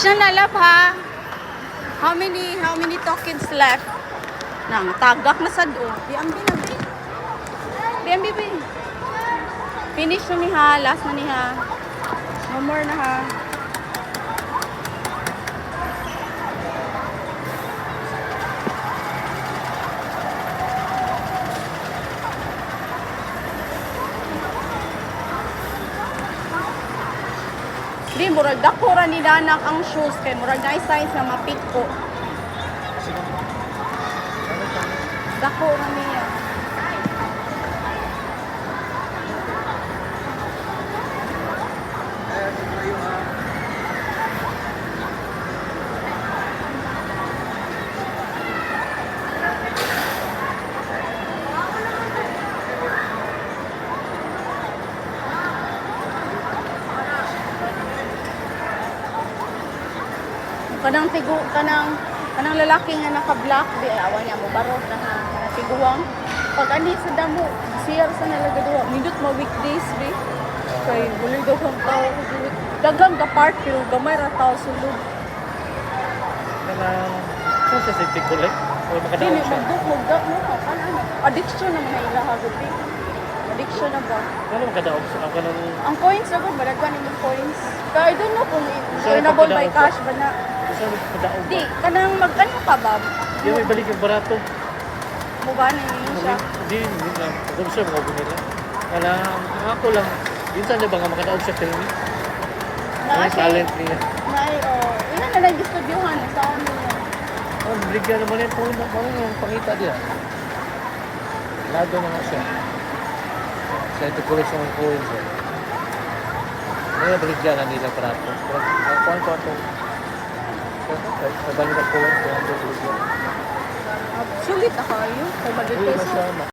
Finish na nalap ha. How many tokens left? Nang tagak na sad o. Diambi na bi. Diambi bi. Finish na ni ha, last na ni ha. No more na ha. Di, murag dako ra ni danak ang shoes kay murag na size na mapit ko. Dako ra niya. Kanang lalaki nga naka-black di awa niya mo barot na ha kanang tiguang pag ani sa damo siyar sa nalagaduwa nindot mo weekdays bi kay bulig daw kang tao dagang ka part pero gamay ra tao sulod Kanang sa safety collect o makadaog dili siya. magduk mo kanang addiction naman na ilaha gud addiction na ba Ano makadaog siya? Ang kanang ang coins na gud balagwan imong coins kay I don't know kung Saan earnable by pagkadaog cash ba na isa makadaog di ba? kanang magkano ka ba Yung may balik yung barato. mo ba na yun siya Hindi lang. Kung siya mga nila. Kanang ako lang. Minsan na ba nga makadaog siya film? na Ang talent niya. ilan na lang distribuhan sa ano niya. Oh, bigyan naman yung phone. Ano yung pangita diya? Lado na nga siya. Sa ito collection ng coins. Kaya baligyan na nila para ito. Kuwan. Sa balik ng coins. Sulit ako yun. Kay Uy, bagay peso. masama.